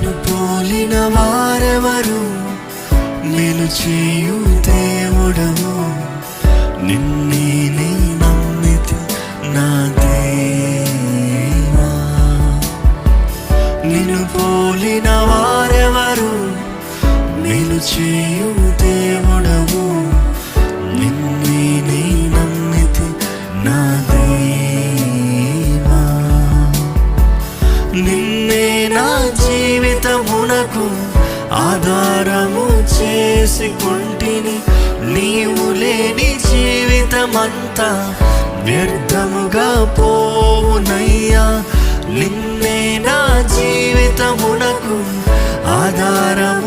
నిన్ను పోలిన వారెవరు, మేలు చేయు దేవుడవు, నిన్నే నీ నమ్మితి నా దేవా. నిన్ను పోలిన వారెవరు, మేలు చేయు దేవుడవు, నిన్నే నీ నమ్మితి నా దేవా. నిన్నే నా జీవితమునకు ఆధారము చేసుకొంటిని, నీవు లేని జీవితమంతా వ్యర్థముగా పోవునయ్యా. నిన్నే నా జీవితమునకు ఆధారము